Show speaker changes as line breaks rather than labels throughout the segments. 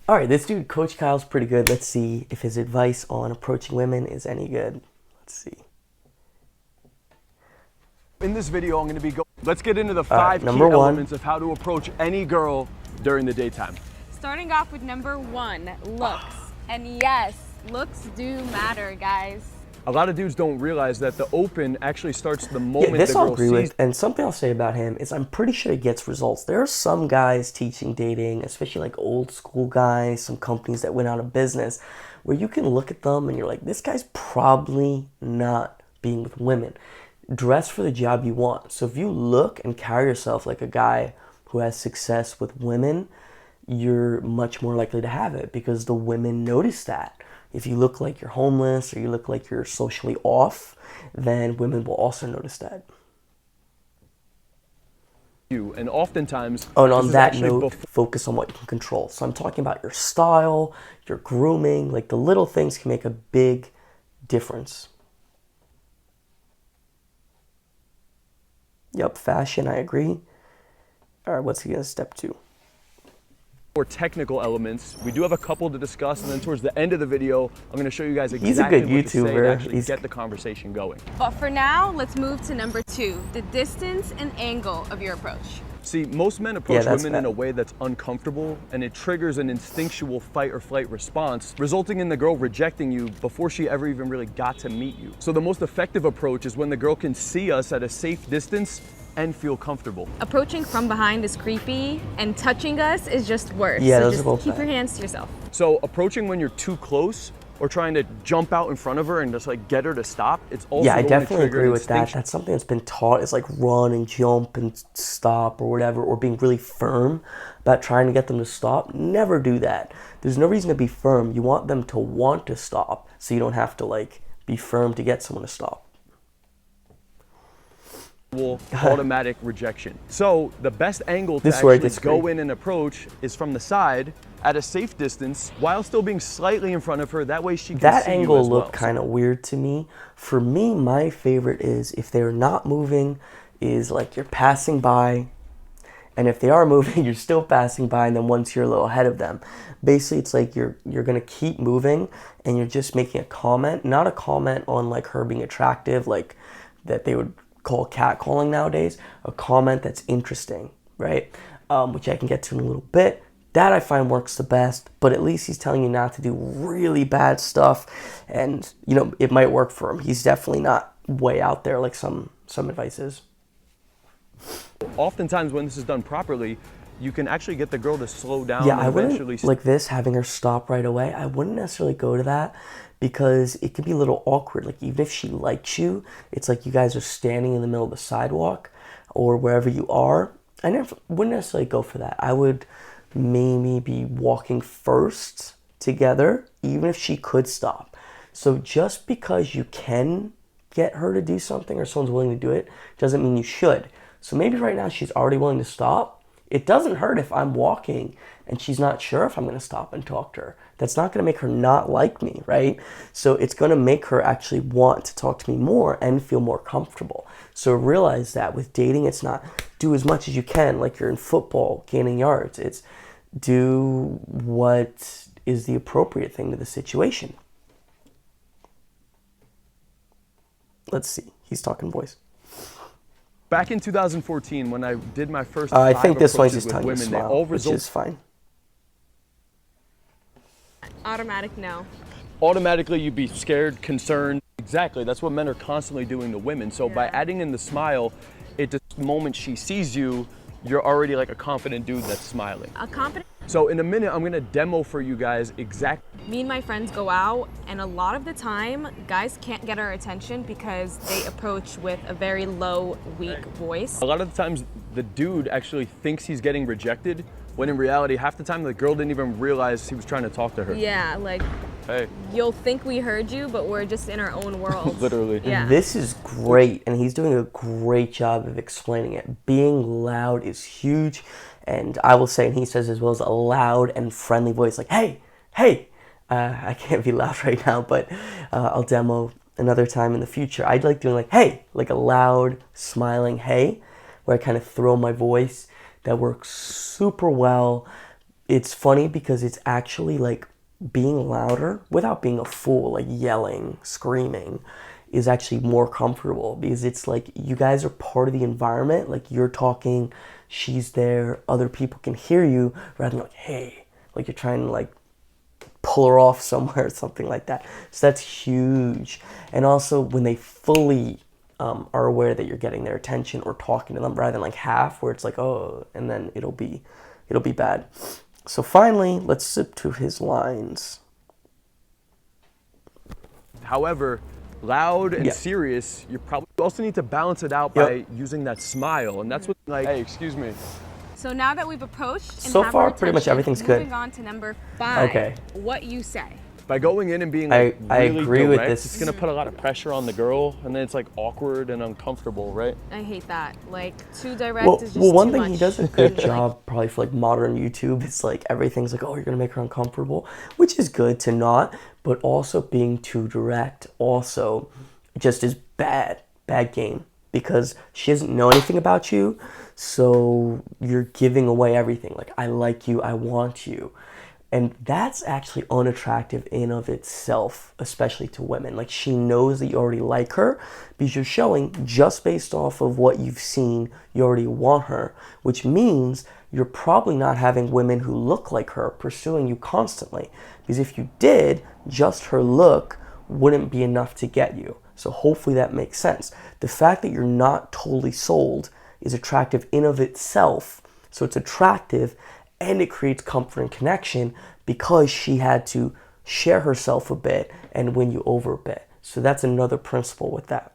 All right, this dude, Coach Kyle's pretty good. Let's see if his advice on approaching women is any good. Let's see.
In this video, I'm going to be let's get into the
All right,
5 key
number one.
elements of how to approach any girl during the daytime.
Starting off with number 1, looks. And yes, looks do matter, guys.
A lot of dudes don't realize that the open actually starts the moment
This
the
I'll
girl
agree
sees.
with. And something I'll say about him is I'm pretty sure he gets results. There are some guys teaching dating, especially like old school guys, some companies that went out of business, where you can look at them and you're like, this guy's probably not being with women. Dress for the job you want. So if you look and carry yourself like a guy who has success with women, you're much more likely to have it because the women notice that. If you look like you're homeless or you look like you're socially off, then women will also notice that.
And oftentimes,
Oh, and
this
on
is
that
actually
note, focus on what you can control. So I'm talking about your style, your grooming, like the little things can make a big difference. Yep, fashion, I agree. All right, what's he gonna step to?
more technical elements. We do have a couple to discuss, and then towards the end of the video, I'm going to show you guys
He's a
exactly
good
what to say to
YouTuber.
actually get the conversation going.
But for now, let's move to number 2, the distance and angle of your approach.
See, most men approach
that's
women in
bad.
a way that's uncomfortable, and it triggers an instinctual fight or flight response, resulting in the girl rejecting you before she ever even really got to meet you. So the most effective approach is when the girl can see us at a safe distance and feel comfortable.
Approaching from behind is creepy, and touching us is just worse.
Yeah,
so
those are
just
both
keep
bad.
your hands to yourself.
So approaching when you're too close or trying to jump out in front of her and just like get her to stop, it's also
Yeah, I
going to
definitely
trigger
agree
an
with that.
instinct-
That's something that's been taught is like run and jump and stop or whatever, or being really firm about trying to get them to stop. Never do that. There's no reason to be firm. You want them to want to stop, so you don't have to like be firm to get someone to stop.
automatic rejection. So the best angle to
This is where I
actually
disagree.
go in and approach is from the side at a safe distance while still being slightly in front of her. That way she can
That
see you
angle
as well.
looked kind of weird to me. For me, my favorite is if they're not moving, is like you're passing by, and if they are moving, you're still passing by, and then once you're a little ahead of them. Basically, it's like you're gonna keep moving, and you're just making a comment, not a comment on like her being attractive, like that they would call catcalling nowadays. A comment that's interesting, right? Which I can get to in a little bit. That I find works the best, but at least he's telling you not to do really bad stuff, and you know it might work for him. He's definitely not way out there like some advice is.
Oftentimes when this is done properly, you can actually get the girl to slow down
Yeah,
and
I
eventually
wouldn't like this having her stop right away. I wouldn't necessarily go to that because it could be a little awkward. Like even if she likes you, it's like you guys are standing in the middle of the sidewalk or wherever you are. I never wouldn't necessarily go for that. I would maybe be walking first together, even if she could stop. So just because you can get her to do something or someone's willing to do it doesn't mean you should. So maybe right now she's already willing to stop. It doesn't hurt if I'm walking and she's not sure if I'm going to stop and talk to her. That's not going to make her not like me, right? So it's going to make her actually want to talk to me more and feel more comfortable. So realize that with dating, it's not do as much as you can like you're in football gaining yards. It's do what is the appropriate thing to the situation. Let's see. He's talking voice.
Back in 2014, when I did my first
I
5
think this one's
approaches
just
with
telling you to
women, they
smile,
all
which
result
is fine.
Automatic no.
automatically you'd be scared, concerned. Exactly, that's what men are constantly doing to women. So by adding in the smile, the moment she sees you, you're already like a confident dude that's smiling.
A confident.
So in a minute, I'm gonna demo for you guys exactly.
Me and my friends go out, and a lot of the time, guys can't get our attention because they approach with a very low, weak voice.
A lot of the times, the dude actually thinks he's getting rejected, when in reality, half the time the girl didn't even realize he was trying to talk to her.
Yeah, like
Hey,
you'll think we heard you, but we're just in our own world.
literally.
Yeah.
This is great, and he's doing a great job of explaining it. Being loud is huge, and I will say, and he says as well, as a loud and friendly voice, like, hey, hey. I can't be loud right now, but I'll demo another time in the future. I'd like doing like, hey, like a loud, smiling hey, where I kind of throw my voice. That works super well. it's funny because it's actually like being louder without being a fool, like yelling, screaming, is actually more comfortable because it's like you guys are part of the environment. Like you're talking, she's there, other people can hear you rather than like, hey, like you're trying to like pull her off somewhere or something like that. So that's huge. And also when they fully are aware that you're getting their attention or talking to them rather than like half where it's like, oh, and then it'll be bad. So finally, let's zip to his lines.
However, loud and
Yeah.
serious, you probably also need to balance it out
Yep.
by using that smile. And that's what, like, hey, excuse me.
So now that we've approached and
So
have
far,
our
pretty much
attention,
everything's good.
moving on to number 5.
Okay.
What you say.
By going in and being
I
like really
agree with
direct,
this.
it's gonna put a lot of pressure on the girl, and then it's like awkward and uncomfortable, right?
I hate that. Like, too direct
Well,
is just
one
too
thing
much.
he does a good
And, like,
job, probably for like modern YouTube. It's like everything's like, oh, you're gonna make her uncomfortable, which is good to not, but also being too direct also just is bad game because she doesn't know anything about you, so you're giving away everything. Like, I like you, I want you. And that's actually unattractive in of itself, especially to women. Like she knows that you already like her because you're showing just based off of what you've seen, you already want her, which means you're probably not having women who look like her pursuing you constantly. Because if you did, just her look wouldn't be enough to get you. So hopefully that makes sense. The fact that you're not totally sold is attractive in of itself. So it's attractive and it creates comfort and connection because she had to share herself a bit and win you over a bit. So that's another principle with that.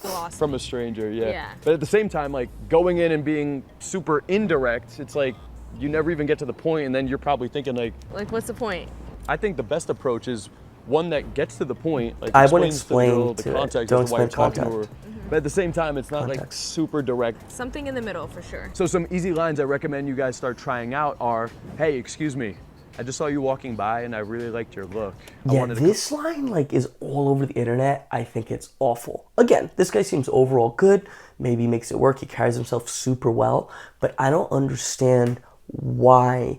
awesome.
From a stranger, yeah.
Yeah.
But at the same time, like going in and being super indirect, it's like you never even get to the point, and then you're probably thinking like,
Like, what's the point?
I think the best approach is one that gets to the point. Like
I wouldn't
explains to the girl
explain
the
to it.
context
Don't
as to why you're
explain
talking to her.
context.
But at the same time, it's not like
Context.
super direct.
Something in the middle for sure.
So some easy lines I recommend you guys start trying out are, hey, excuse me, I just saw you walking by and I really liked your look. I
Yeah,
wanted to
this line like is all over the internet. I think it's awful. Again, this guy seems overall good. Maybe he makes it work. He carries himself super well. But I don't understand why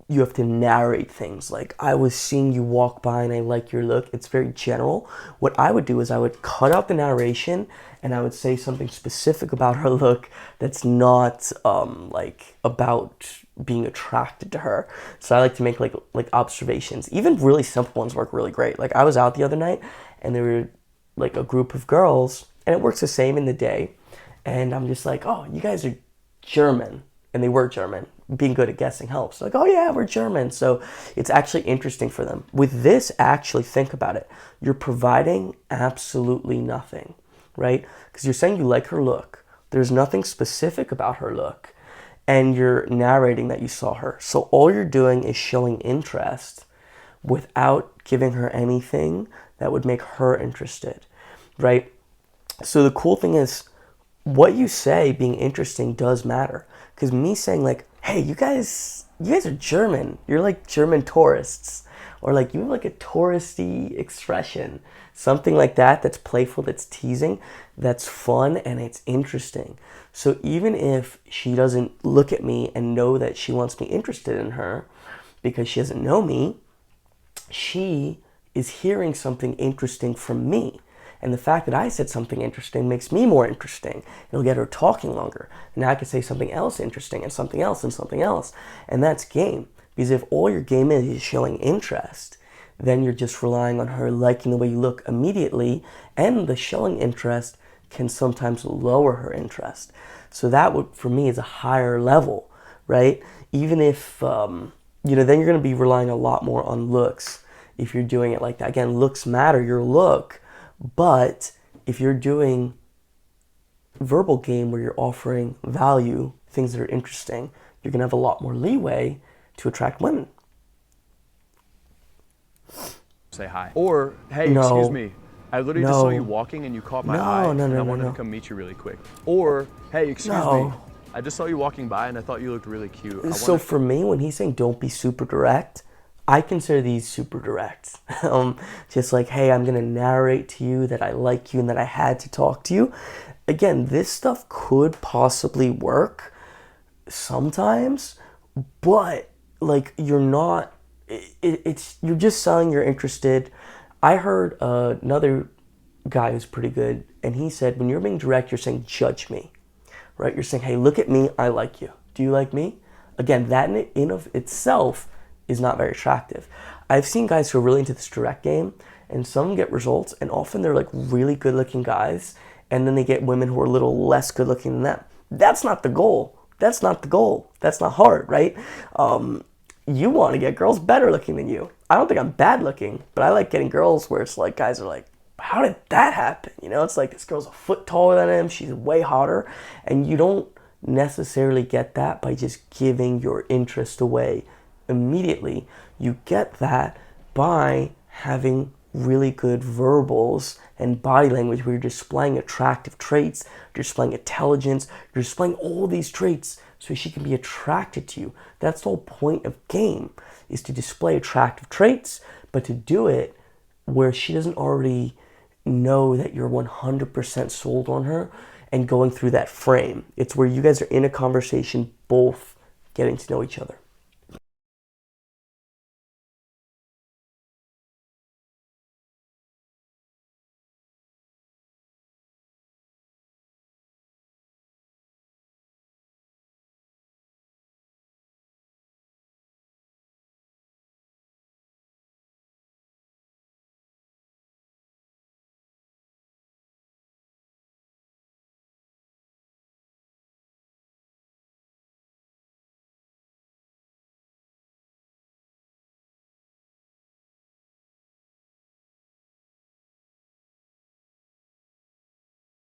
you have to narrate things. Like, I was seeing you walk by and I like your look. It's very general. What I would do is I would cut out the narration and I would say something specific about her look that's not like about being attracted to her. So I like to make like observations. Even really simple ones work really great. Like I was out the other night and there were like a group of girls and it works the same in the day. And I'm just like, oh, you guys are German. And they were German. Being good at guessing helps. Like, oh yeah, we're German. So it's actually interesting for them. With this, actually think about it. You're providing absolutely nothing, right? Because you're saying you like her look. There's nothing specific about her look. And you're narrating that you saw her. So all you're doing is showing interest without giving her anything that would make her interested, right? So the cool thing is, what you say being interesting does matter. Because me saying like, hey, you guys are German. You're like German tourists. Or like you have like a touristy expression. Something like that that's playful, that's teasing, that's fun, and it's interesting. So even if she doesn't look at me and know that she wants me interested in her because she doesn't know me, she is hearing something interesting from me. And the fact that I said something interesting makes me more interesting. It'll get her talking longer. And now I can say something else interesting and something else and something else. And that's game. Because if all your game is showing interest, then you're just relying on her liking the way you look immediately. And the showing interest can sometimes lower her interest. So that would, for me, is a higher level, right? Even if, then you're going to be relying a lot more on looks if you're doing it like that. Again, looks matter, your look. But if you're doing verbal game where you're offering value, things that are interesting, you're going to have a lot more leeway to attract women.
say hi. Or, hey,
No.
excuse me, I literally just saw
No.
you walking and you caught my
No,
eye
no,
and
no,
I
no,
wanted
no.
to come meet you really quick. Or, hey, excuse
No.
me, I just saw you walking by and I thought you looked really cute.
So for me, when he's saying don't be super direct, I consider these super direct. Just like, hey, I'm going to narrate to you that I like you and that I had to talk to you. Again, this stuff could possibly work sometimes, but like you're not. It's you're just selling you're interested. I heard another guy who's pretty good, and he said when you're being direct, you're saying judge me, right? You're saying, hey, look at me, I like you. Do you like me? Again, that in of itself is not very attractive. I've seen guys who are really into this direct game, and some get results, and often they're like really good looking guys, and then they get women who are a little less good looking than them. That's not the goal. That's not the goal. That's not hard, right? You want to get girls better looking than you. I don't think I'm bad looking, but I like getting girls where it's like guys are like, how did that happen? You know, it's like this girl's a foot taller than him. She's way hotter. And you don't necessarily get that by just giving your interest away immediately. You get that by having really good verbals and body language where you're displaying attractive traits, you're displaying intelligence, you're displaying all these traits so she can be attracted to you. That's the whole point of game, is to display attractive traits, but to do it where she doesn't already know that you're 100% sold on her and going through that frame. It's where you guys are in a conversation, both getting to know each other.